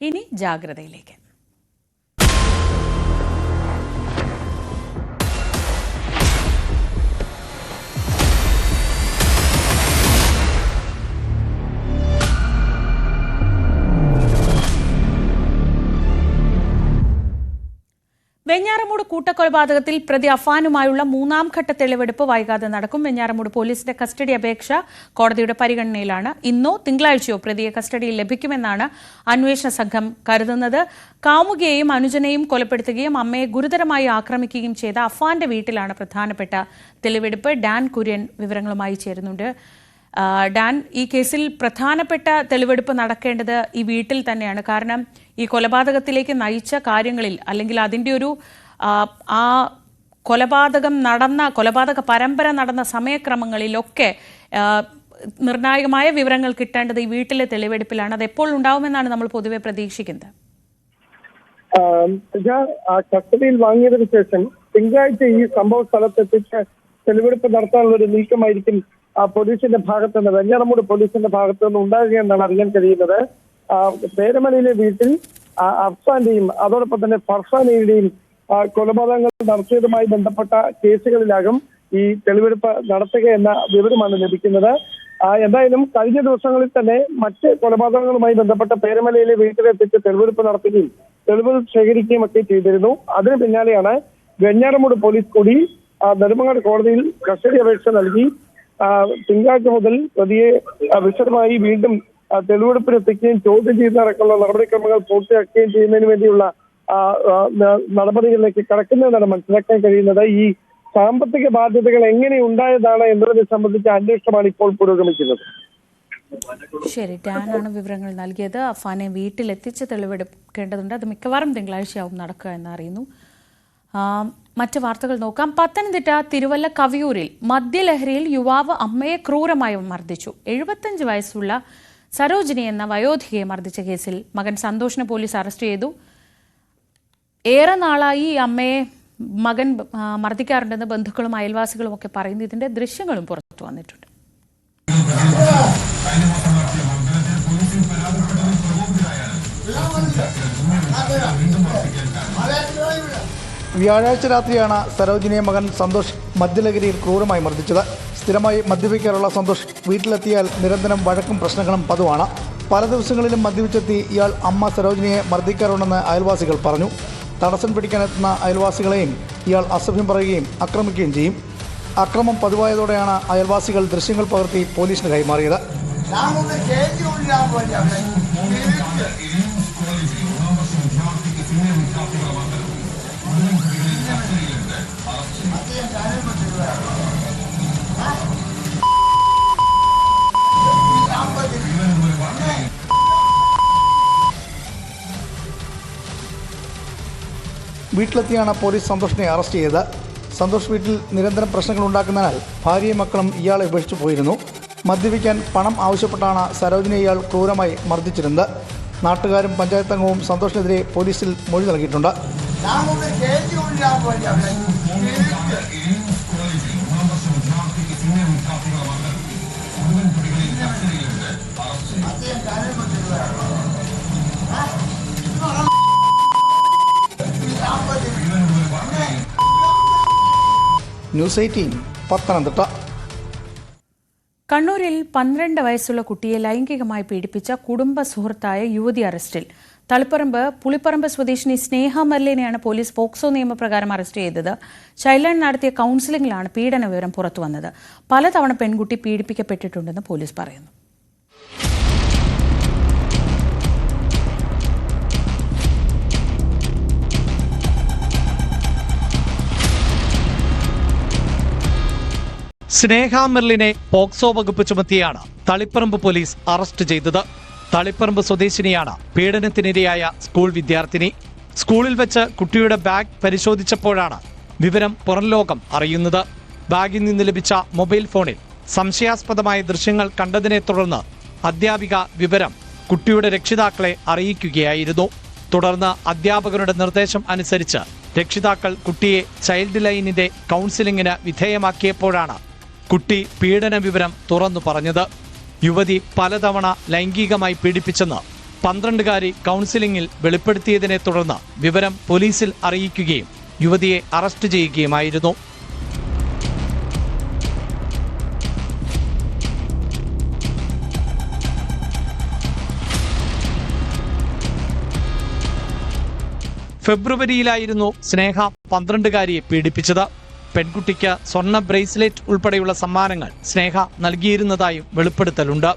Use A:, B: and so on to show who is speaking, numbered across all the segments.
A: ഇനി ജാഗ്രതയിലേക്ക്. വെഞ്ഞാറമൂട് കൂട്ടക്കൊലപാതകത്തിൽ പ്രതി അഫാനുമായുള്ള മൂന്നാം ഘട്ട തെളിവെടുപ്പ് വൈകാതെ നടക്കും. വെഞ്ഞാറമൂട് പോലീസിന്റെ കസ്റ്റഡി അപേക്ഷ കോടതിയുടെ പരിഗണനയിലാണ്. ഇന്നോ തിങ്കളാഴ്ചയോ പ്രതിയെ കസ്റ്റഡിയിൽ ലഭിക്കുമെന്നാണ് അന്വേഷണ സംഘം കരുതുന്നത്. കാമുകിയെയും അനുജനെയും കൊലപ്പെടുത്തുകയും അമ്മയെ ഗുരുതരമായി ആക്രമിക്കുകയും ചെയ്ത അഫാന്റെ വീട്ടിലാണ് പ്രധാനപ്പെട്ട തെളിവെടുപ്പ്. ഡാൻ കുര്യൻ വിവരങ്ങളുമായി ചേരുന്നുണ്ട്. ഡാൻ, ഈ കേസിൽ പ്രധാനപ്പെട്ട തെളിവെടുപ്പ് നടക്കേണ്ടത് ഈ വീട്ടിൽ തന്നെയാണ്. കാരണം ഈ കൊലപാതകത്തിലേക്ക് നയിച്ച കാര്യങ്ങളിൽ അല്ലെങ്കിൽ അതിൻ്റെ ഒരു കൊലപാതക പരമ്പര നടന്ന സമയക്രമങ്ങളിലൊക്കെ നിർണായകമായ വിവരങ്ങൾ കിട്ടേണ്ടത് ഈ വീട്ടിലെ തെളിവെടുപ്പിലാണ്. അത് എപ്പോൾ ഉണ്ടാവുമെന്നാണ് നമ്മൾ പൊതുവെ പ്രതീക്ഷിക്കുന്നത്?
B: കസ്റ്റഡിയിൽ വാങ്ങിയതിനു ശേഷം തിങ്കളാഴ്ച ഈ സംഭവ സ്ഥലത്തെത്തിച്ച് തെളിവെടുപ്പ് നടത്താനുള്ള ഒരു നീക്കമായിരിക്കും പോലീസിന്റെ ഭാഗത്ത് നിന്ന്, വെഞ്ഞാറമൂട് പോലീസിന്റെ ഭാഗത്ത് നിന്ന് ഉണ്ടാകുകയെന്നാണ് അറിയാൻ കഴിയുന്നത്. പേരമലയിലെ വീട്ടിൽ അഫ്സാന്റെയും അതോടൊപ്പം തന്നെ ഫർസാനയുടെയും കൊലപാതകങ്ങൾ നടത്തിയതുമായി ബന്ധപ്പെട്ട കേസുകളിലാകും ഈ തെളിവെടുപ്പ് നടത്തുക എന്ന വിവരമാണ് ലഭിക്കുന്നത്. എന്തായാലും കഴിഞ്ഞ ദിവസങ്ങളിൽ തന്നെ മറ്റ് കൊലപാതകങ്ങളുമായി ബന്ധപ്പെട്ട പേരമലയിലെ വീട്ടിലെത്തിച്ച് തെളിവെടുപ്പ് നടത്തുകയും തെളിവുകൾ ശേഖരിക്കുകയും ഒക്കെ ചെയ്തിരുന്നു. അതിന് പിന്നാലെയാണ് വെഞ്ഞാറമൂട് പോലീസ് കൂടി നെടുമങ്ങാട് കോടതിയിൽ കസ്റ്റഡി അപേക്ഷ നൽകി തിങ്കളാഴ്ച മുതൽ പ്രതിയെ വിശദമായി വീണ്ടും തെളിവെടുപ്പിനെത്തിക്കുകയും ചോദ്യം ചെയ്യുന്നതടക്കമുള്ള നടപടിക്രമങ്ങൾ പൂർത്തിയാക്കുകയും ചെയ്യുന്നതിന് വേണ്ടിയുള്ള നടപടികളിലേക്ക് കടക്കുന്നതെന്നാണ് മനസ്സിലാക്കാൻ കഴിയുന്നത്. ഈ സാമ്പത്തിക ബാധ്യതകൾ എങ്ങനെ ഉണ്ടായതാണ് എന്നതിനെ സംബന്ധിച്ച അന്വേഷണമാണ് ഇപ്പോൾ പുരോഗമിക്കുന്നത്.
A: ശരി, ഡാനാണ് വിവരങ്ങൾ നൽകിയത്. അഫാനെ വീട്ടിലെത്തിച്ച് തെളിവെടുക്കേണ്ടതുണ്ട്. അത് മിക്കവാറും തിങ്കളാഴ്ചയാവും നടക്കുക എന്നറിയുന്നു. മറ്റ് വാർത്തകൾ നോക്കാം. പത്തനംതിട്ട തിരുവല്ല കവിയൂരിൽ മദ്യലഹരിയിൽ യുവാവ് അമ്മയെ ക്രൂരമായി മർദ്ദിച്ചു. 75 വയസ്സുള്ള സരോജിനി എന്ന വയോധികയെ മർദ്ദിച്ച കേസിൽ മകൻ സന്തോഷിനെ പോലീസ് അറസ്റ്റ് ചെയ്തു. ഏറെ നാളായി അമ്മയെ മകൻ മർദ്ദിക്കാറുണ്ടെന്ന് ബന്ധുക്കളും അയൽവാസികളും ഒക്കെ പറയുന്നു. ഇതിന്റെ ദൃശ്യങ്ങളും പുറത്തു വന്നിട്ടുണ്ട്.
C: വ്യാഴാഴ്ച രാത്രിയാണ് സരോജിനിയെ മകൻ സന്തോഷ് മദ്യലഹരിയിൽ ക്രൂരമായി മർദ്ദിച്ചത്. സ്ഥിരമായി മദ്യപിക്കാറുള്ള സന്തോഷ് വീട്ടിലെത്തിയാൽ നിരന്തരം വഴക്കും പ്രശ്നങ്ങളും പതിവാണ്. പല ദിവസങ്ങളിലും മദ്യപിച്ചെത്തി ഇയാൾ അമ്മ സരോജിനിയെ മർദ്ദിക്കാറുണ്ടെന്ന് അയൽവാസികൾ പറഞ്ഞു. തടസ്സം പിടിക്കാനെത്തുന്ന അയൽവാസികളെയും ഇയാൾ അസഭ്യം പറയുകയും ആക്രമിക്കുകയും ചെയ്യും. അക്രമം പതിവായതോടെയാണ് അയൽവാസികൾ ദൃശ്യങ്ങൾ പകർത്തി പോലീസിന് കൈമാറിയത്. വീട്ടിലെത്തിയാണ് പോലീസ് സന്തോഷിനെ അറസ്റ്റ് ചെയ്തത്. സന്തോഷ് വീട്ടിൽ നിരന്തരം പ്രശ്നങ്ങൾ ഉണ്ടാക്കുന്നതിനാൽ ഭാര്യയും മക്കളും ഇയാളെ ഉപേക്ഷിച്ചു പോയിരുന്നു. മദ്യപിക്കാൻ പണം ആവശ്യപ്പെട്ടാണ് സരോജിനെ ഇയാൾ ക്രൂരമായി മർദ്ദിച്ചിരുന്നത്. നാട്ടുകാരും പഞ്ചായത്ത് അംഗവും സന്തോഷിനെതിരെ പോലീസിൽ മൊഴി നൽകിയിട്ടുണ്ട്. ന്യൂസ് 18 പത്തനംതിട്ട.
A: കണ്ണൂരിൽ 12 വയസ്സുള്ള കുട്ടിയെ ലൈംഗികമായി പീഡിപ്പിച്ച കുടുംബ സുഹൃത്തായ യുവതി അറസ്റ്റിൽ. തളിപ്പറമ്പ് പുളിപ്പറമ്പ് സ്വദേശിനി സ്നേഹ മല്ലിനെയാണ് പോലീസ് പോക്സോ നിയമപ്രകാരം അറസ്റ്റ് ചെയ്തത്. ചൈൽഡ് ലൈൻ നടത്തിയ കൗൺസിലിംഗിലാണ് പീഡന വിവരം പുറത്തുവന്നത്. പലതവണ പെൺകുട്ടി പീഡിപ്പിക്കപ്പെട്ടിട്ടുണ്ടെന്ന് പോലീസ് പറയുന്നു.
D: സ്നേഹ മെർലിനെ പോക്സോ വകുപ്പ് ചുമത്തിയാണ് തളിപ്പറമ്പ് പോലീസ് അറസ്റ്റ് ചെയ്തത്. തളിപ്പറമ്പ് സ്വദേശിനിയാണ് പീഡനത്തിനിരയായ സ്കൂൾ വിദ്യാർത്ഥിനി. സ്കൂളിൽ വെച്ച് കുട്ടിയുടെ ബാഗ് പരിശോധിച്ചപ്പോഴാണ് വിവരം പുറംലോകം അറിയുന്നത്. ബാഗിൽ നിന്ന് ലഭിച്ച മൊബൈൽ ഫോണിൽ സംശയാസ്പദമായ ദൃശ്യങ്ങൾ കണ്ടതിനെ തുടർന്ന് അധ്യാപിക വിവരം കുട്ടിയുടെ രക്ഷിതാക്കളെ അറിയിക്കുകയായിരുന്നു. തുടർന്ന് അധ്യാപകരുടെ നിർദ്ദേശം അനുസരിച്ച് രക്ഷിതാക്കൾ കുട്ടിയെ ചൈൽഡ് ലൈനിന്റെ കൗൺസിലിംഗിന് വിധേയമാക്കിയപ്പോഴാണ് കുട്ടി പീഡന വിവരം തുറന്നു പറഞ്ഞത്. യുവതി പലതവണ ലൈംഗികമായി പീഡിപ്പിച്ചെന്ന് 12കാരി കൗൺസിലിംഗിൽ വെളിപ്പെടുത്തിയതിനെ തുടർന്ന് വിവരം പോലീസിൽ അറിയിക്കുകയും യുവതിയെ അറസ്റ്റ് ചെയ്യുകയുമായിരുന്നു. ഫെബ്രുവരിയിലായിരുന്നു സ്നേഹ 12കാരിയെ പീഡിപ്പിച്ചത്. പെൺകുട്ടിക്ക് സ്വർണ്ണ ബ്രേസ്ലെറ്റ് ഉൾപ്പെടെയുള്ള സമ്മാനങ്ങൾ സ്നേഹ നൽകിയിരുന്നതായും വെളിപ്പെടുത്തലുണ്ട്.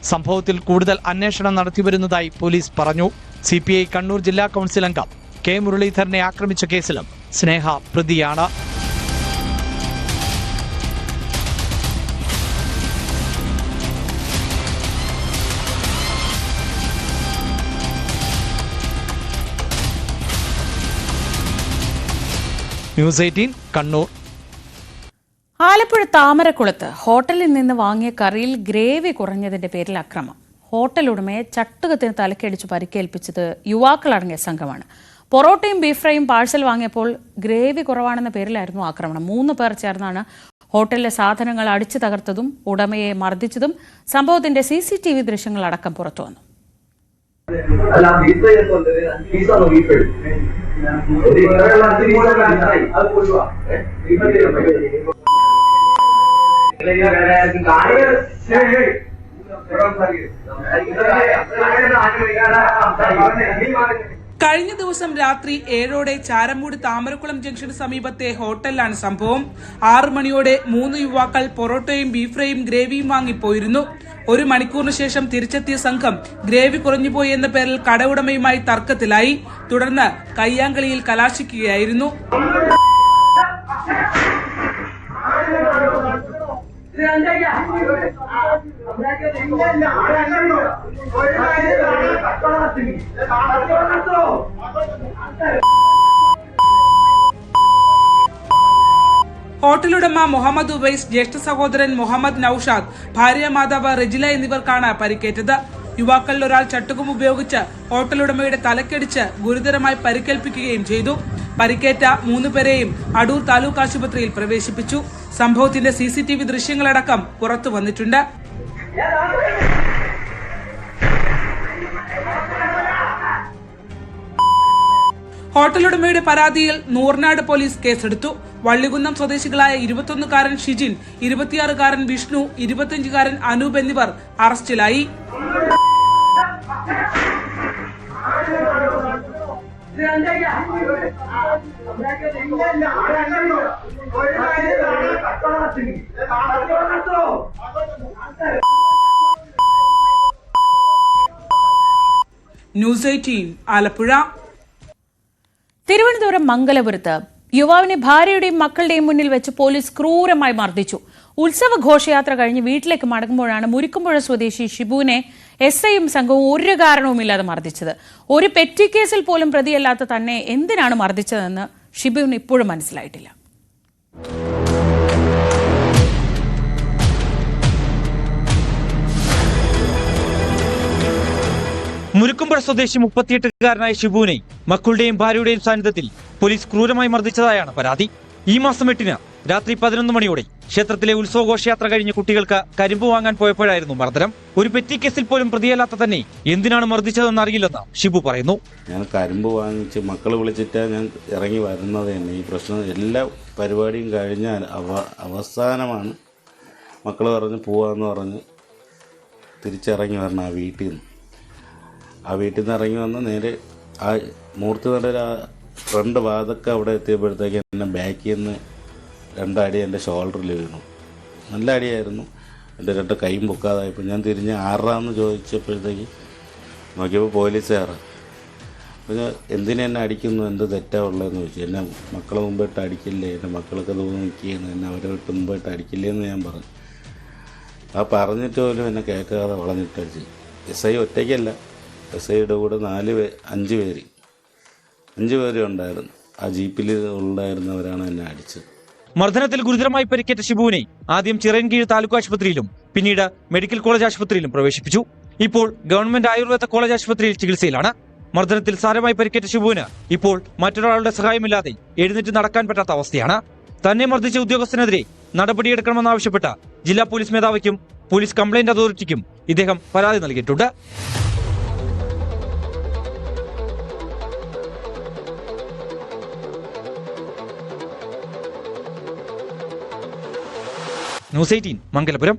D: സംഭവത്തിൽ കൂടുതൽ അന്വേഷണം നടത്തിവരുന്നതായി പോലീസ് പറഞ്ഞു. CPI കണ്ണൂർ ജില്ലാ കൗൺസിൽ അംഗം K മുരളീധരനെ ആക്രമിച്ച കേസിലും സ്നേഹ പ്രതിയാണ്. ന്യൂസ് 18 കണ്ണൂർ.
A: ആലപ്പുഴ താമരക്കുളത്ത് ഹോട്ടലിൽ നിന്ന് വാങ്ങിയ കറിയിൽ ഗ്രേവി കുറഞ്ഞതിന്റെ പേരിൽ അക്രമം. ഹോട്ടൽ ഉടമയെ ചട്ടുകത്തിന് തലക്കടിച്ച് പരിക്കേൽപ്പിച്ചത് യുവാക്കളടങ്ങിയ സംഘമാണ്. പൊറോട്ടയും ബീഫ് ഫ്രൈയും പാഴ്സൽ വാങ്ങിയപ്പോൾ ഗ്രേവി കുറവാണെന്ന പേരിലായിരുന്നു ആക്രമണം. 3 പേർ ചേർന്നാണ് ഹോട്ടലിലെ സാധനങ്ങൾ അടിച്ചു തകർത്തതും ഉടമയെ മർദ്ദിച്ചതും. സംഭവത്തിന്റെ CCTV ദൃശ്യങ്ങളടക്കം പുറത്തുവന്നു.
E: കഴിഞ്ഞ ദിവസം രാത്രി 7ഓടെ ചാരമൂട് താമരക്കുളം ജംഗ്ഷന് സമീപത്തെ ഹോട്ടലിലാണ് സംഭവം. 6 മണിയോടെ 3 യുവാക്കൾ പൊറോട്ടയും ബീഫ് ഫ്രൈയും ഗ്രേവിയും വാങ്ങിപ്പോയിരുന്നു. 1 മണിക്കൂറിന് ശേഷം തിരിച്ചെത്തിയ സംഘം ഗ്രേവി കുറഞ്ഞുപോയി എന്ന പേരിൽ കട ഉടമയുമായി തർക്കത്തിലായി. തുടർന്ന് കയ്യാങ്കളിയിൽ കലാശിക്കുകയായിരുന്നു. ഹോട്ടലുടമ മുഹമ്മദ് ഉവൈസ്, ജ്യേഷ്ഠ സഹോദരൻ മുഹമ്മദ് നൌഷാദ്, ഭാര്യ മാതാവ് റെജില എന്നിവർക്കാണ് പരിക്കേറ്റത്. യുവാക്കളിൽ ഒരാൾ ചട്ടുകം ഉപയോഗിച്ച് ഹോട്ടലുടമയുടെ തലക്കടിച്ച് ഗുരുതരമായി പരിക്കേൽപ്പിക്കുകയും ചെയ്തു. പരിക്കേറ്റ 3 പേരെയും അടൂർ താലൂക്ക് ആശുപത്രിയിൽ പ്രവേശിപ്പിച്ചു. സംഭവത്തിന്റെ CCTV ദൃശ്യങ്ങളടക്കം പുറത്തു വന്നിട്ടുണ്ട്. ഹോട്ടലുടമയുടെ പരാതിയിൽ നൂർനാട് പോലീസ് കേസെടുത്തു. വള്ളികുന്നം സ്വദേശികളായ 21കാരൻ ഷിജിൻ, 26കാരൻ വിഷ്ണു, 25കാരൻ അനൂപ് എന്നിവർ അറസ്റ്റിലായി. ന്യൂസ് 18 ആലപ്പുഴ.
A: തിരുവനന്തപുരം മംഗലപുരത്ത് യുവാവിനെ ഭാര്യയുടെയും മക്കളുടെയും മുന്നിൽ വെച്ച് പോലീസ് ക്രൂരമായി മർദ്ദിച്ചു. ഉത്സവ ഘോഷയാത്ര കഴിഞ്ഞ് വീട്ടിലേക്ക് മടങ്ങുമ്പോഴാണ് മുരിക്കുമ്പുഴ സ്വദേശി ഷിബുവിനെ SIയും സംഘവും ഒരു കാരണവുമില്ലാതെ മർദ്ദിച്ചത്. ഒരു പെറ്റി കേസിൽ പോലും പ്രതിയല്ലാത്ത തന്നെ എന്തിനാണ് മർദ്ദിച്ചതെന്ന് ഷിബുവിന് ഇപ്പോഴും മനസ്സിലായിട്ടില്ല.
F: മുരുക്കുമ്പുഴ സ്വദേശി 38കാരനായ ഷിബുവിനെ മക്കളുടെയും ഭാര്യയുടെയും സാന്നിധ്യത്തിൽ പോലീസ് ക്രൂരമായി മർദ്ദിച്ചതായാണ് പരാതി. ഈ മാസം 8-ന് രാത്രി 11 മണിയോടെ ക്ഷേത്രത്തിലെ ഉത്സവഘോഷയാത്ര കഴിഞ്ഞ് കുട്ടികൾക്ക് കരിമ്പ് വാങ്ങാൻ പോയപ്പോഴായിരുന്നു മർദ്ദനം. ഒരു പെറ്റി കേസിൽ പോലും പ്രതിയല്ലാത്ത തന്നെ എന്തിനാണ് മർദ്ദിച്ചതെന്ന് അറിയില്ലെന്ന് ഷിബു പറയുന്നു.
G: ഞാൻ കരിമ്പ് വാങ്ങിച്ച് മക്കളെ വിളിച്ചിട്ടാണ് ഞാൻ ഇറങ്ങി വരുന്നത് തന്നെ. ഈ പ്രശ്നം എല്ലാ പരിപാടിയും കഴിഞ്ഞാൽ അവസാനമാണ് മക്കൾ പറഞ്ഞ് പോവാന്ന് പറഞ്ഞ് തിരിച്ചിറങ്ങി വരണം ആ വീട്ടിൽ നിന്ന്. ആ വീട്ടിൽ നിന്ന് ഇറങ്ങി വന്ന് നേരെ ആ മൂർത്തി നട ഫ്രണ്ട് വാതൊക്കെ അവിടെ എത്തിയപ്പോഴത്തേക്ക് എന്നെ ബാക്കിൽ നിന്ന് 2 അടി എൻ്റെ ഷോൾഡറിൽ വീണു. നല്ല അടിയായിരുന്നു. എൻ്റെ 2 കൈയും പൊക്കാതായപ്പോൾ ഞാൻ തിരിഞ്ഞ് ആറാന്ന് ചോദിച്ചപ്പോഴത്തേക്ക് നോക്കിയപ്പോൾ പോലീസുകാരാണ്. അപ്പോൾ എന്തിനെന്നെ അടിക്കുന്നു, എന്ത് തെറ്റാ ഉള്ളതെന്ന് ചോദിച്ചു. എന്നെ മക്കളെ മുമ്പിട്ട് അടിക്കില്ലേ, എൻ്റെ മക്കളൊക്കെ തോന്നി നിൽക്കുകയെന്ന്, എന്നെ അവരെ വിട്ട് മുമ്പിട്ട് അടിക്കില്ലേ എന്ന് ഞാൻ പറഞ്ഞു. ആ പറഞ്ഞിട്ട് പോലും എന്നെ കേൾക്കാതെ വളഞ്ഞിട്ടടിച്ച്. SI ഒറ്റയ്ക്കല്ല, SIയുടെ കൂടെ 5 പേര് ഉണ്ടായിരുന്നു. ആ ജീപ്പിൽ ഉണ്ടായിരുന്നവരാണ് എന്നെ അടിച്ചത്.
F: മർദ്ദനത്തിൽ ഗുരുതരമായി പരിക്കേറ്റ ഷിബുവിനെ ആദ്യം ചിറയൻകീഴ് താലൂക്ക് ആശുപത്രിയിലും പിന്നീട് മെഡിക്കൽ കോളേജ് ആശുപത്രിയിലും പ്രവേശിപ്പിച്ചു. ഇപ്പോൾ ഗവൺമെന്റ് ആയുർവേദ കോളേജ് ആശുപത്രിയിൽ ചികിത്സയിലാണ്. മർദ്ദനത്തിൽ സാരമായി പരിക്കേറ്റ ഷിബുവിന് ഇപ്പോൾ മറ്റൊരാളുടെ സഹായമില്ലാതെ എഴുന്നേറ്റ് നടക്കാൻ പറ്റാത്ത അവസ്ഥയാണ്. തന്നെ മർദ്ദിച്ച ഉദ്യോഗസ്ഥനെതിരെ നടപടിയെടുക്കണമെന്നാവശ്യപ്പെട്ട് ജില്ലാ പോലീസ് മേധാവിക്കും പോലീസ് കംപ്ലയിന്റ് അതോറിറ്റിക്കും ഇദ്ദേഹം പരാതി നൽകിയിട്ടുണ്ട്. ന്യൂസ് 18 മംഗലപുരം.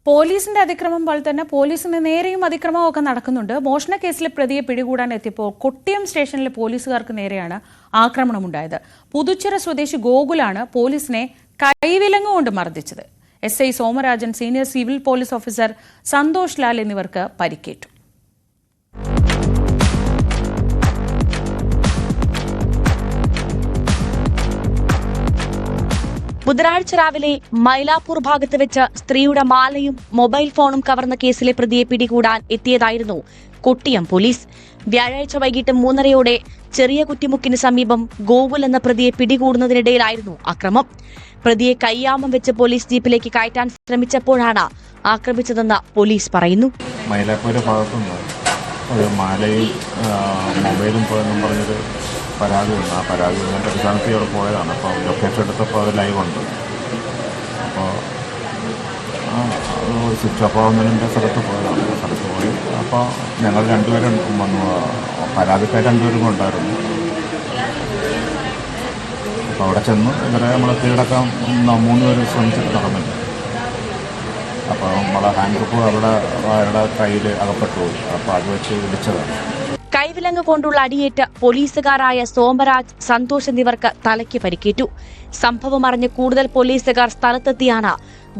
A: പോലീസിന്റെ അതിക്രമം പോലെ തന്നെ പോലീസിന് നേരെയും അതിക്രമവും ഒക്കെ നടക്കുന്നുണ്ട്. മോഷണ കേസിലെ പ്രതിയെ പിടികൂടാൻ എത്തിയപ്പോൾ കൊട്ടിയം സ്റ്റേഷനിലെ പോലീസുകാർക്ക് നേരെയാണ് ആക്രമണമുണ്ടായത്. പുതുച്ചിറ സ്വദേശി ഗോകുലാണ് പോലീസിനെ കൈവിലങ്ങുകൊണ്ട് മർദ്ദിച്ചത്. SI Somarajan, senior civil police officer Santhosh Lal എന്നിവർക്ക് പരിക്കേറ്റു.
H: ബുധനാഴ്ച രാവിലെ മൈലാപ്പൂർ ഭാഗത്ത് വെച്ച് സ്ത്രീയുടെ മാലയും മൊബൈൽ ഫോണും കവർന്ന കേസിലെ പ്രതിയെ പിടികൂടാൻ എത്തിയതായിരുന്നു കൊട്ടിയം പോലീസ്. വ്യാഴാഴ്ച വൈകിട്ട് 3:30 ചെറിയ കുറ്റിമുക്കിന് സമീപം ഗോകുൽ എന്ന പ്രതിയെ പിടികൂടുന്നതിനിടയിലായിരുന്നു അക്രമം. പ്രതിയെ കയ്യാമം വെച്ച് പോലീസ് ജീപ്പിലേക്ക് കയറ്റാൻ ശ്രമിച്ചപ്പോഴാണ് ആക്രമിച്ചതെന്ന് പോലീസ് പറയുന്നു.
I: മൈലാപ്പൂർ ഭാഗത്തുനിന്ന് ഒരു മാലയും മൊബൈലും പോയെന്നും പറഞ്ഞൊരു പരാതിയുണ്ട്. ആ പരാതി ഇതിൻ്റെ അടിസ്ഥാനത്തിൽ അവിടെ പോയതാണ്. അപ്പോൾ ലൊക്കേഷൻ എടുത്തപ്പോൾ അത് ലൈവുണ്ട്. അപ്പോൾ സ്വിച്ച് ഓഫ് ആവുന്നതിൻ്റെ സ്ഥലത്ത് പോയതാണ്. സ്ഥലത്ത് പോയി അപ്പോൾ ഞങ്ങൾ രണ്ടുപേരും വന്നു. പരാതിക്കാർ രണ്ടുപേരും ഉണ്ടായിരുന്നു. അപ്പോൾ അവിടെ ചെന്ന് ഇവരെ നമ്മൾ കീഴടക്കാൻ 3 പേര് ശ്രമിച്ചിട്ട് നടന്നില്ല. അപ്പോൾ നമ്മളെ ഹാൻഡ് ഗ്രൂപ്പ് അവരുടെ കയ്യിൽ അകപ്പെട്ടു പോയി. അപ്പോൾ അത് വെച്ച് ഇടിച്ചതാണ്.
H: കൈവിലങ്ങ് കൊണ്ടുള്ള അടിയേറ്റ് പോലീസുകാരായ സോമരാജ്, സന്തോഷ് എന്നിവർക്ക് തലയ്ക്ക് പരിക്കേറ്റു. സംഭവം അറിഞ്ഞ് കൂടുതൽ പോലീസുകാർ സ്ഥലത്തെത്തിയാണ്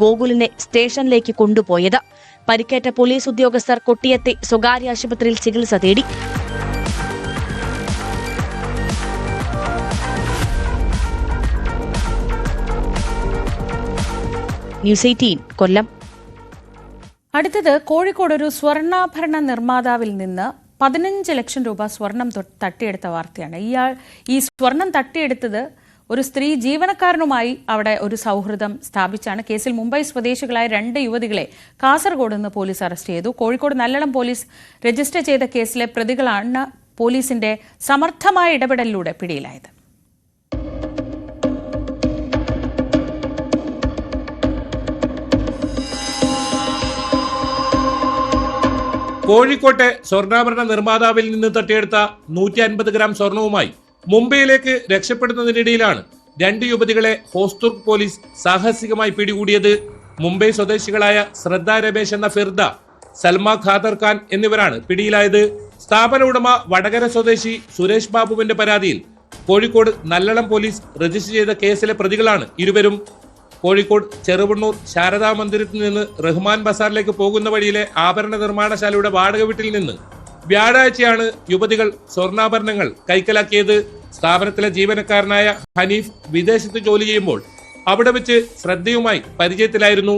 H: ഗോകുലിനെ സ്റ്റേഷനിലേക്ക് കൊണ്ടുപോയത്. പരിക്കേറ്റ പോലീസ് ഉദ്യോഗസ്ഥർ കൊട്ടിയത്തെ സ്വകാര്യ ആശുപത്രിയിൽ ചികിത്സ തേടി. ന്യൂസ് 18 കൊല്ലം.
A: അടുത്തത് കോഴിക്കോട് ഒരു സ്വർണ്ണാഭരണ നിർമ്മാതാവിൽ നിന്ന് 15 ലക്ഷം രൂപ സ്വർണം തട്ടിയെടുത്ത വാർത്തയാണ്. ഈ സ്വർണം തട്ടിയെടുത്തത് ഒരു സ്ത്രീ ജീവനക്കാരനുമായി അവിടെ ഒരു സൗഹൃദം സ്ഥാപിച്ചാണ്. കേസിൽ മുംബൈ സ്വദേശികളായ 2 യുവതികളെ കാസർഗോഡ് നിന്ന് പോലീസ് അറസ്റ്റ് ചെയ്തു. കോഴിക്കോട് നല്ലളം പോലീസ് രജിസ്റ്റർ ചെയ്ത കേസിലെ പ്രതികളാണ് പോലീസിന്റെ സമർത്ഥമായ ഇടപെടലിലൂടെ പിടിയിലായത്.
J: കോഴിക്കോട്ടെ സ്വർണ്ണാഭരണ നിർമ്മാതാവിൽ നിന്ന് തട്ടിയെടുത്ത 150 ഗ്രാം സ്വർണവുമായി മുംബൈയിലേക്ക് രക്ഷപ്പെടുന്നതിനിടയിലാണ് 2 യുവതികളെ ഹോസ്ദുർഗ് പോലീസ് സാഹസികമായി പിടികൂടിയത്. മുംബൈ സ്വദേശികളായ ശ്രദ്ധ രമേശ് എന്ന ഫിർദ, സൽമ ഖാദർ ഖാൻ എന്നിവരാണ് പിടിയിലായത്. സ്ഥാപന ഉടമ വടകര സ്വദേശി സുരേഷ് ബാബുവിന്റെ പരാതിയിൽ കോഴിക്കോട് നല്ലളം പോലീസ് രജിസ്റ്റർ ചെയ്ത കേസിലെ പ്രതികളാണ് ഇരുവരും. കോഴിക്കോട് ചെറുവണ്ണൂർ ശാരദാ മന്ദിരത്തിൽ നിന്ന് റഹ്മാൻ ബസാറിലേക്ക് പോകുന്ന വഴിയിലെ ആഭരണ നിർമ്മാണശാലയുടെ വാടക വീട്ടിൽ നിന്ന് വ്യാഴാഴ്ചയാണ് യുവതികൾ സ്വർണ്ണാഭരണങ്ങൾ കൈക്കലാക്കിയത്. സ്ഥാപനത്തിലെ ജീവനക്കാരനായ ഹനീഫ് വിദേശത്ത് ജോലി ചെയ്യുമ്പോൾ അവിടെ വെച്ച് ശ്രദ്ധയുമായി പരിചയത്തിലായിരുന്നു.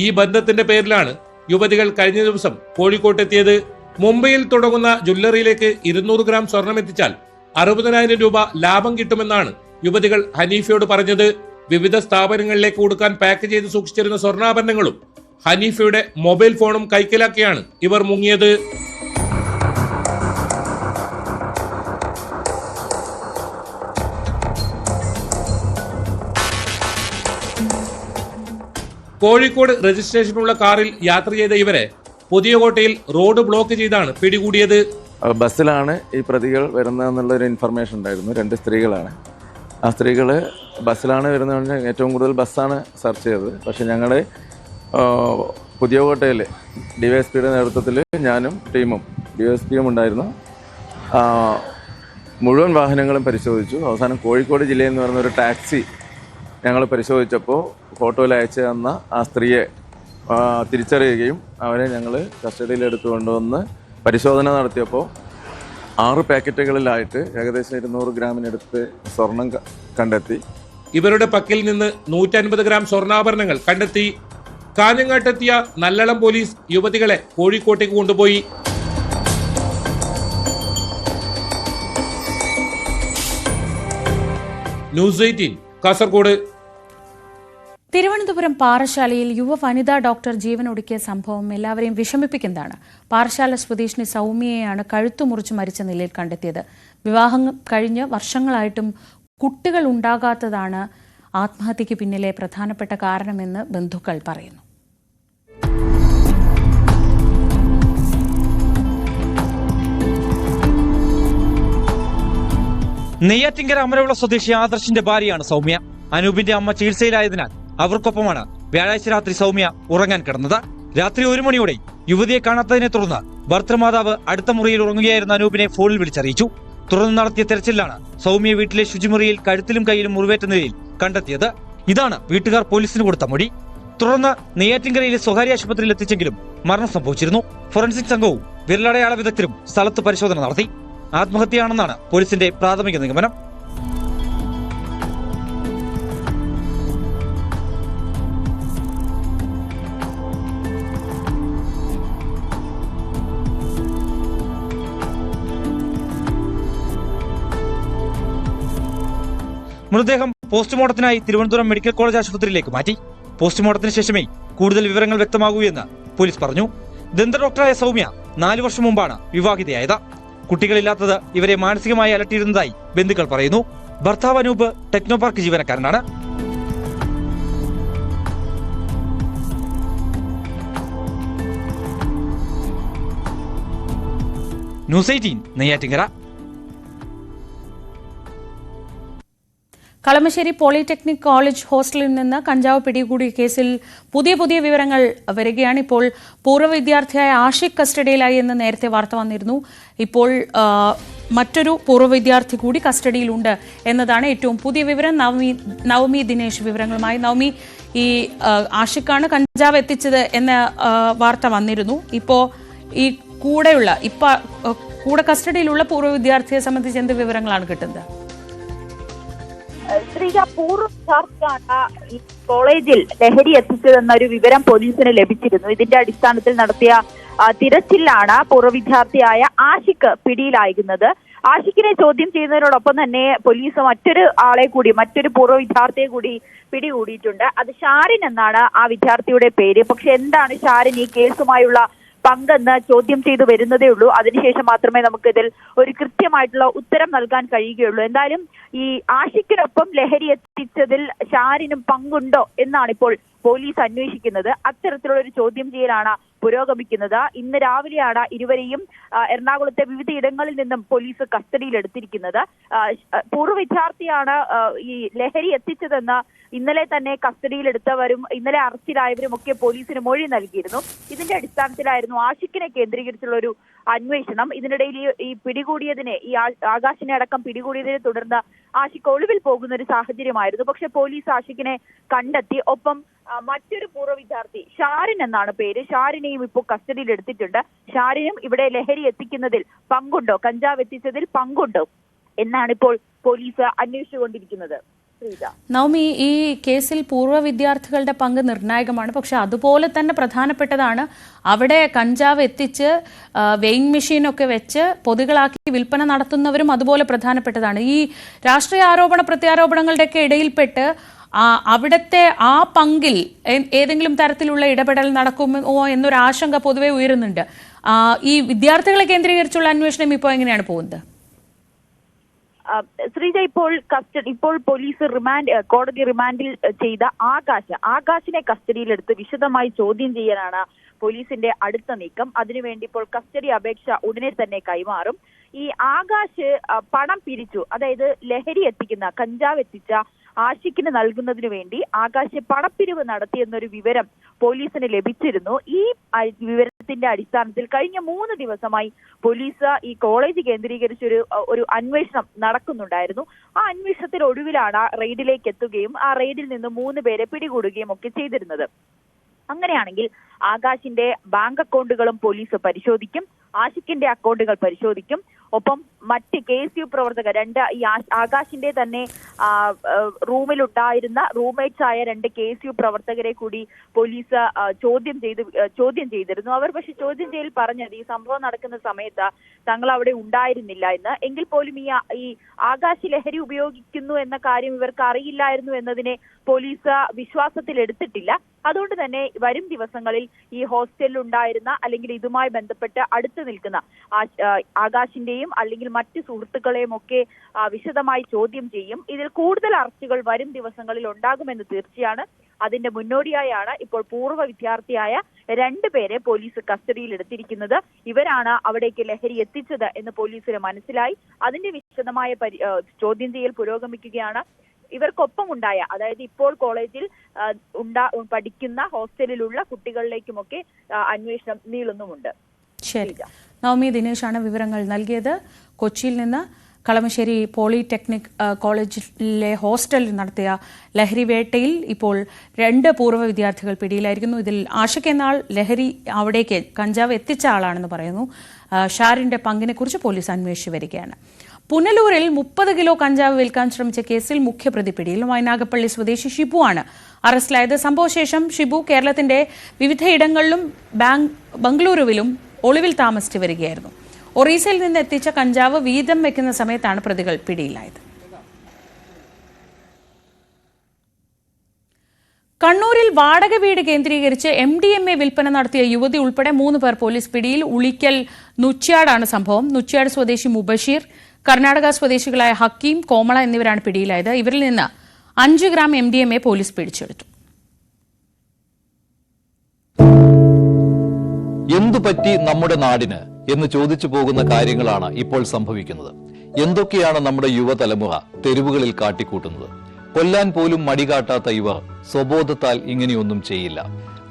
J: ഈ ബന്ധത്തിന്റെ പേരിലാണ് യുവതികൾ കഴിഞ്ഞ ദിവസം കോഴിക്കോട്ടെത്തിയത്. മുംബൈയിൽ തുടങ്ങുന്ന ജ്വല്ലറിയിലേക്ക് 200 ഗ്രാം സ്വർണം എത്തിച്ചാൽ 60,000 രൂപ ലാഭം കിട്ടുമെന്നാണ് യുവതികൾ ഹനീഫയോട് പറഞ്ഞത്. വിവിധ സ്ഥാപനങ്ങളിലേക്ക് കൊടുക്കാൻ പാക്ക് ചെയ്ത് സൂക്ഷിച്ചിരുന്ന സ്വർണ്ണാഭരണങ്ങളും ഹനീഫയുടെ മൊബൈൽ ഫോണും കൈക്കലാക്കിയാണ് ഇവർ മുങ്ങിയത്. കോഴിക്കോട് രജിസ്ട്രേഷനുള്ള കാറിൽ യാത്ര ചെയ്ത ഇവരെ പുതിയകോട്ടയിൽ റോഡ് ബ്ലോക്ക് ചെയ്താണ് പിടികൂടിയത്.
I: ബസ്സിലാണ് ഈ പ്രതികൾ വരുന്നതെന്നുള്ളൊരു ഇൻഫർമേഷൻ ഉണ്ടായിരുന്നു. 2 സ്ത്രീകളാണ്. ആ സ്ത്രീകൾ ബസ്സിലാണ് വരുന്നതെന്ന് ഏറ്റവും കൂടുതൽ ബസ്സാണ് സെർച്ച് ചെയ്തത്. പക്ഷേ ഞങ്ങൾ പുതിയകോട്ടയിൽ DYSPയുടെ നേതൃത്വത്തിൽ ഞാനും ടീമും DYSPയും ഉണ്ടായിരുന്നു. മുഴുവൻ വാഹനങ്ങളും പരിശോധിച്ചു. അവസാനം കോഴിക്കോട് ജില്ലയിൽ നിന്ന് പറയുന്ന ഒരു ടാക്സി ഞങ്ങൾ പരിശോധിച്ചപ്പോൾ ഫോട്ടോയിൽ അയച്ചു തന്ന ആ സ്ത്രീയെ തിരിച്ചറിയുകയും അവരെ ഞങ്ങൾ കസ്റ്റഡിയിൽ എടുത്തുകൊണ്ടുവന്ന് പരിശോധന നടത്തിയപ്പോൾ 6 പാക്കറ്റുകളിലായിട്ട് ഏകദേശം 200 ഗ്രാമിനടുത്ത് സ്വർണം കണ്ടെത്തി.
J: ഇവരുടെ പക്കൽ നിന്ന് 150 ഗ്രാം സ്വർണ്ണാഭരണങ്ങൾ കണ്ടെത്തി. കാഞ്ഞങ്ങാട്ടെത്തിയ നല്ലളം പോലീസ് യുവതികളെ കോഴിക്കോട്ടേക്ക് കൊണ്ടുപോയി. ന്യൂസ് 18 കാസർഗോഡ്.
A: തിരുവനന്തപുരം പാറശാലയിൽ വനിതാ ഡോക്ടർ ജീവനൊടുക്കിയ സംഭവം എല്ലാവരെയും വിഷമിപ്പിക്കുന്നതാണ്. പാറശാല സ്വദേശിനി സൗമ്യയെയാണ് കഴുത്തുമുറിച്ച് മരിച്ച നിലയിൽ കണ്ടെത്തിയത്. വിവാഹം കഴിഞ്ഞ് വർഷങ്ങളായിട്ടും കുട്ടികൾ ഉണ്ടാകാത്തതാണ് ആത്മഹത്യയ്ക്ക് പിന്നിലെ പ്രധാനപ്പെട്ട കാരണമെന്ന് ബന്ധുക്കൾ പറയുന്നു.
F: നെയ്യാറ്റിങ്കര അമരവിള സ്വദേശി ആദർശിന്റെ ഭാര്യയാണ് സൗമ്യ. അനൂപിന്റെ അമ്മ ചികിത്സയിലായതിനാൽ അവർക്കൊപ്പമാണ് വ്യാഴാഴ്ച രാത്രി സൗമ്യ ഉറങ്ങാൻ കിടന്നത്. രാത്രി 1 മണിയോടെ യുവതിയെ കാണാത്തതിനെ തുടർന്ന് ഭർത്തൃമാതാവ് അടുത്ത മുറിയിൽ ഉറങ്ങുകയായിരുന്ന അനൂപിനെ ഫോണിൽ വിളിച്ചറിയിച്ചു. തുടർന്ന് നടത്തിയ തെരച്ചിലാണ് സൗമ്യ വീട്ടിലെ ശുചിമുറിയിൽ കഴുത്തിലും കൈയിലും മുറിവേറ്റ നിലയിൽ കണ്ടെത്തിയത്. ഇതാണ് വീട്ടുകാർ പോലീസിന് കൊടുത്ത മൊഴി. തുടർന്ന് നെയ്യാറ്റിൻകരയിലെ സ്വകാര്യ ആശുപത്രിയിൽ എത്തിച്ചെങ്കിലും മരണം സംഭവിച്ചിരുന്നു. ഫോറൻസിക് സംഘവും വിരലടയാള വിദഗ്ധരും സ്ഥലത്ത് പരിശോധന നടത്തി. ആത്മഹത്യയാണെന്നാണ് പോലീസിന്റെ പ്രാഥമിക നിഗമനം. മൃതദേഹം പോസ്റ്റ്മോർട്ടത്തിനായി തിരുവനന്തപുരം മെഡിക്കൽ കോളേജ് ആശുപത്രിയിലേക്ക് മാറ്റി. പോസ്റ്റ്മോർട്ടത്തിന് ശേഷമേ കൂടുതൽ വിവരങ്ങൾ വ്യക്തമാകൂ എന്ന് പോലീസ് പറഞ്ഞു. ദന്ത ഡോക്ടറായ സൗമ്യ 4 വർഷം മുമ്പാണ് വിവാഹിതയായത്. കുട്ടികളില്ലാത്തത് ഇവരെ മാനസികമായി അലട്ടിയിരുന്നതായി ബന്ധുക്കൾ പറയുന്നു. ഭർത്താവ് അനൂപ് ടെക്നോപാർക്ക് ജീവനക്കാരനാണ്. News 18 Neyyattinkara.
A: Kalamassery polytechnic college ഹോസ്റ്റലിൽ നിന്ന് കഞ്ചാവ് പിടികൂടിയ കേസിൽ പുതിയ വിവരങ്ങൾ വരികയാണ്. ഇപ്പോൾ പൂർവ്വ വിദ്യാർത്ഥിയായ ആഷിഖ് കസ്റ്റഡിയിലായി എന്ന് നേരത്തെ വാർത്ത വന്നിരുന്നു. ഇപ്പോൾ മറ്റൊരു പൂർവ്വ വിദ്യാർത്ഥി കൂടി കസ്റ്റഡിയിലുണ്ട് എന്നതാണ് ഏറ്റവും പുതിയ വിവരം. നവമി ദിനേശ് വിവരങ്ങളുമായി. നവമി, ഈ ആഷിഖാണ് കഞ്ചാവ് എത്തിച്ചത് എന്ന വാർത്ത വന്നിരുന്നു. ഇപ്പോൾ ഈ കൂടെ കസ്റ്റഡിയിലുള്ള പൂർവ്വ വിദ്യാർത്ഥിയെ സംബന്ധിച്ച് എന്ത് വിവരങ്ങളാണ് കിട്ടുന്നത്?
K: ശ്രീജ, പൂർവ്വ വിദ്യാർത്ഥിയാണ് ഈ കോളേജിൽ ലഹരി എത്തിച്ചതെന്നൊരു വിവരം പോലീസിന് ലഭിച്ചിരുന്നു. ഇതിന്റെ അടിസ്ഥാനത്തിൽ നടത്തിയ തിരച്ചിലാണ് പൂർവ്വ വിദ്യാർത്ഥിയായ ആഷിഖ് പിടിയിലായിരുന്നത്. ആഷിഖിനെ ചോദ്യം ചെയ്യുന്നതിനോടൊപ്പം തന്നെ പോലീസ് മറ്റൊരു പൂർവ്വ വിദ്യാർത്ഥിയെ കൂടി പിടികൂടിയിട്ടുണ്ട്. അത് ഷാരിൻ എന്നാണ് ആ വിദ്യാർത്ഥിയുടെ പേര്. പക്ഷെ എന്താണ് ഷാരിൻ ഈ കേസുമായുള്ള പങ്കെന്ന് ചോദ്യം ചെയ്തു വരുന്നതേ ഉള്ളൂ. അതിനുശേഷം മാത്രമേ നമുക്ക് ഇതിൽ ഒരു കൃത്യമായിട്ടുള്ള ഉത്തരം നൽകാൻ കഴിയുകയുള്ളൂ. എന്തായാലും ഈ ആഷിഖിനൊപ്പം ലഹരി എത്തിച്ചതിൽ ഷാരിനും പങ്കുണ്ടോ എന്നാണ് ഇപ്പോൾ പോലീസ് അന്വേഷിക്കുന്നത്. അത്തരത്തിലുള്ള ഒരു ചോദ്യം ചെയ്യലാണ് പുരോഗമിക്കുന്നത്. ഇന്ന് രാവിലെയാണ് ഇരുവരെയും എറണാകുളത്തെ വിവിധ ഇടങ്ങളിൽ നിന്നും പോലീസ് കസ്റ്റഡിയിൽ എടുത്തിരിക്കുന്നത്. പൂർവ്വ വിദ്യാർത്ഥിയാണ് ഈ ലഹരി എത്തിച്ചതെന്ന് ഇന്നലെ തന്നെ കസ്റ്റഡിയിലെടുത്തവരും ഇന്നലെ അറസ്റ്റിലായവരും ഒക്കെ പോലീസിന് മൊഴി നൽകിയിരുന്നു. ഇതിന്റെ അടിസ്ഥാനത്തിലായിരുന്നു ആഷിഖിനെ കേന്ദ്രീകരിച്ചുള്ള ഒരു അന്വേഷണം. ഇതിനിടയിൽ ഈ പിടികൂടിയതിനെ, ഈ ആകാശിനെ അടക്കം പിടികൂടിയതിനെ തുടർന്ന് ആഷിഖ് ഒളിവിൽ പോകുന്ന ഒരു സാഹചര്യമായിരുന്നു. പക്ഷെ പോലീസ് ആഷിഖിനെ കണ്ടെത്തി. ഒപ്പം മറ്റൊരു പൂർവ്വ വിദ്യാർത്ഥി ഷാരിൻ എന്നാണ് പേര്, ഷാരിനെയും ഇപ്പോൾ കസ്റ്റഡിയിൽ എടുത്തിട്ടുണ്ട്. ഷാരിനും ഇവിടെ ലഹരി എത്തിക്കുന്നതിൽ പങ്കുണ്ടോ, കഞ്ചാവ് എത്തിച്ചതിൽ പങ്കുണ്ടോ എന്നാണ് ഇപ്പോൾ പോലീസ് അന്വേഷിച്ചുകൊണ്ടിരിക്കുന്നത്.
A: നവമി, ഈ കേസിൽ പൂർവ്വ വിദ്യാർത്ഥികളുടെ പങ്ക് നിർണായകമാണ്. പക്ഷെ അതുപോലെ തന്നെ പ്രധാനപ്പെട്ടതാണ് അവിടെ കഞ്ചാവ് എത്തിച്ച് വെയിങ് മെഷീനൊക്കെ വെച്ച് പൊതുകളാക്കി വിൽപ്പന നടത്തുന്നവരും അതുപോലെ പ്രധാനപ്പെട്ടതാണ്. ഈ രാഷ്ട്രീയ ആരോപണ പ്രത്യാരോപണങ്ങളുടെയൊക്കെ ഇടയിൽപ്പെട്ട് അവിടുത്തെ ആ പങ്കിൽ ഏതെങ്കിലും തരത്തിലുള്ള ഇടപെടൽ നടക്കുമോ എന്നൊരു ആശങ്ക പൊതുവെ ഉയരുന്നുണ്ട്. ഈ വിദ്യാർത്ഥികളെ കേന്ദ്രീകരിച്ചുള്ള അന്വേഷണം ഇപ്പോൾ എങ്ങനെയാണ് പോകുന്നത്?
K: ശ്രീജ, ഇപ്പോൾ പോലീസ് കോടതി റിമാൻഡിൽ ചെയ്ത ആകാശിനെ കസ്റ്റഡിയിലെടുത്ത് വിശദമായി ചോദ്യം ചെയ്യാനാണ് പോലീസിന്റെ അടുത്ത നീക്കം. അതിനുവേണ്ടി ഇപ്പോൾ കസ്റ്റഡി അപേക്ഷ ഉടനെ തന്നെ കൈമാറും. ഈ ആകാശ് പണം പിരിച്ചു, അതായത് ലഹരി എത്തിക്കുന്ന, കഞ്ചാവ് എത്തിച്ച ആഷിഖിന് നൽകുന്നതിനു വേണ്ടി ആകാശ് പണപ്പിരിവ് നടത്തിയെന്നൊരു വിവരം പോലീസിന് ലഭിച്ചിരുന്നു. ഈ വിവരത്തിന്റെ അടിസ്ഥാനത്തിൽ കഴിഞ്ഞ 3 ദിവസമായി പോലീസ് ഈ കോളേജ് കേന്ദ്രീകരിച്ചൊരു അന്വേഷണം നടക്കുന്നുണ്ടായിരുന്നു. ആ അന്വേഷണത്തിൽ ഒടുവിലാണ് റെയ്ഡിലേക്ക് എത്തുകയും ആ റെയ്ഡിൽ നിന്ന് 3 പേരെ പിടികൂടുകയും ഒക്കെ ചെയ്തിരുന്നത്. അങ്ങനെയാണെങ്കിൽ ആകാശിന്റെ ബാങ്ക് അക്കൗണ്ടുകളും പോലീസ് പരിശോധിക്കും, ആഷിഖിന്റെ അക്കൗണ്ടുകൾ പരിശോധിക്കും. ഒപ്പം മറ്റ് KSU പ്രവർത്തകർ, ഈ ആകാശിന്റെ തന്നെ റൂമിലുണ്ടായിരുന്ന റൂംമേറ്റ്സ് ആയ 2 KSU പ്രവർത്തകരെ കൂടി പോലീസ് ചോദ്യം ചെയ്തിരുന്നു. അവർ പക്ഷെ ചോദ്യം ചെയ്യൽ പറഞ്ഞത് ഈ സംഭവം നടക്കുന്ന സമയത്ത് തങ്ങൾ അവിടെ ഉണ്ടായിരുന്നില്ല എന്ന്. എങ്കിൽ പോലും ഈ ആകാശ് ലഹരി ഉപയോഗിക്കുന്നു എന്ന കാര്യം ഇവർക്ക് അറിയില്ലായിരുന്നു എന്നതിനെ പോലീസ് വിശ്വാസത്തിൽ എടുത്തിട്ടില്ല. അതുകൊണ്ട് തന്നെ വരും ദിവസങ്ങളിൽ ഈ ഹോസ്റ്റലിൽ ഉണ്ടായിരുന്ന അല്ലെങ്കിൽ ഇതുമായി ബന്ധപ്പെട്ട് അടുത്ത് നിൽക്കുന്ന ആകാശിന്റെയും അല്ലെങ്കിൽ മറ്റ് സുഹൃത്തുക്കളെയും ഒക്കെ വിശദമായി ചോദ്യം ചെയ്യും. ഇതിൽ കൂടുതൽ അറസ്റ്റുകൾ വരും ദിവസങ്ങളിൽ ഉണ്ടാകുമെന്ന് തീർച്ചയാണ്. അതിന്റെ മുന്നോടിയായാണ് ഇപ്പോൾ പൂർവ്വ വിദ്യാർത്ഥിയായ 2 പേരെ പോലീസ് കസ്റ്റഡിയിൽ എടുത്തിരിക്കുന്നത്. ഇവരാണ് അവിടേക്ക് ലഹരി എത്തിച്ചത് എന്ന് പോലീസിന് മനസ്സിലായി. അതിന്റെ വിശദമായ ചോദ്യം ചെയ്യൽ പുരോഗമിക്കുകയാണ്. ഇവർക്കൊപ്പം ഉണ്ടായ, അതായത് ഇപ്പോൾ കോളേജിൽ പഠിക്കുന്ന ഹോസ്റ്റലിലുള്ള കുട്ടികളിലേക്കുമൊക്കെ അന്വേഷണം നീളുന്നുമുണ്ട്.
A: ശരി, നവമി ദിനേശാണ് വിവരങ്ങൾ നൽകിയത്. കൊച്ചിയിൽ നിന്ന് കളമശ്ശേരി പോളിടെക്നിക് കോളേജിലെ ഹോസ്റ്റലിൽ നടത്തിയ ലഹരി വേട്ടയിൽ ഇപ്പോൾ 2 പൂർവ്വ വിദ്യാർത്ഥികൾ പിടിയിലായിരിക്കുന്നു. ഇതിൽ ആഷിഖ് എന്നാൾ ലഹരി അവിടേക്ക് കഞ്ചാവ് എത്തിച്ച ആളാണെന്ന് പറയുന്നു. ഷാരിന്റെ പങ്കിനെക്കുറിച്ച് പോലീസ് അന്വേഷിച്ചു വരികയാണ്. പുനലൂരിൽ 30 കിലോ കഞ്ചാവ് വിൽക്കാൻ ശ്രമിച്ച കേസിൽ മുഖ്യപ്രതി പിടിയിൽ. വൈനാഗപ്പള്ളി സ്വദേശി ഷിബു ആണ് അറസ്റ്റിലായത്. സംഭവശേഷം ഷിബു കേരളത്തിന്റെ വിവിധയിടങ്ങളിലും ബംഗളൂരുവിലും ഒളിവിൽ താമസിച്ചു വരികയായിരുന്നു. ഒറീസയിൽ നിന്ന് എത്തിച്ച കഞ്ചാവ് വീതം വെക്കുന്ന സമയത്താണ് പ്രതികൾ പിടിയിലായത്. കണ്ണൂരിൽ വാടക വീട് കേന്ദ്രീകരിച്ച് MDMA വിൽപ്പന നടത്തിയ യുവതി ഉൾപ്പെടെ 3 പേർ പോലീസ് പിടിയിൽ. ഉളിക്കൽ നുച്ച്യാടാണ് സംഭവം. നുച്ച്യാട് സ്വദേശി മുബഷീർ, കർണാടക സ്വദേശികളായ ഹക്കീം, കോമള എന്നിവരാണ് പിടിയിലായത്. ഇവരിൽ നിന്ന് 5 ഗ്രാം MDMA പോലീസ് പിടിച്ചെടുത്തു.
L: എന്തു പറ്റി നമ്മുടെ നാടിന് എന്ന് ചോദിച്ചു പോകുന്ന കാര്യങ്ങളാണ് ഇപ്പോൾ സംഭവിക്കുന്നത്. എന്തൊക്കെയാണ് നമ്മുടെ യുവതലമുറ തെരുവുകളിൽ കാട്ടിക്കൂട്ടുന്നത്? കൊല്ലാൻ പോലും മടികാട്ടാത്ത ഇവർ സ്വബോധത്താൽ ഇങ്ങനെയൊന്നും ചെയ്യില്ല.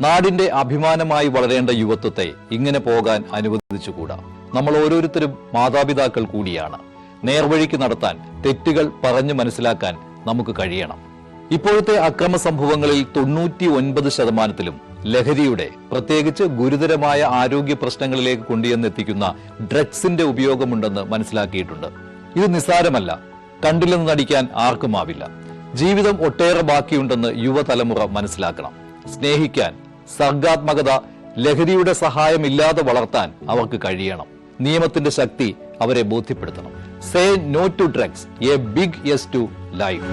L: നാടിന്റെ അഭിമാനമായി വളരേണ്ട യുവത്വത്തെ ഇങ്ങനെ പോകാൻ അനുവദിച്ചുകൂടാ. നമ്മൾ ഓരോരുത്തരും മാതാപിതാക്കൾ കൂടിയാണ്. നേർവഴിക്ക് നടത്താൻ, തെറ്റുകൾ പറഞ്ഞു മനസ്സിലാക്കാൻ നമുക്ക് കഴിയണം. ഇപ്പോഴത്തെ അക്രമ സംഭവങ്ങളിൽ 99% ലഹരിയുടെ, പ്രത്യേകിച്ച് ഗുരുതരമായ ആരോഗ്യ പ്രശ്നങ്ങളിലേക്ക് കൊണ്ടുവന്നെത്തിക്കുന്ന ഡ്രഗ്സിന്റെ ഉപയോഗമുണ്ടെന്ന് മനസ്സിലാക്കിയിട്ടുണ്ട്. ഇത് നിസ്സാരമല്ല. കണ്ടില്ലെന്ന് നടിക്കാൻ ആർക്കുമാവില്ല. ജീവിതം ഒട്ടേറെ ബാക്കിയുണ്ടെന്ന് യുവതലമുറ മനസ്സിലാക്കണം. സ്നേഹിക്കാൻ, സർഗാത്മകത, ലഹരിയുടെ സഹായമില്ലാതെ വളർത്താൻ അവർക്ക് കഴിയണം. നിയമത്തിന്റെ ശക്തി അവരെ ബോധ്യപ്പെടുത്തണം. Say no to drugs, a big yes to life.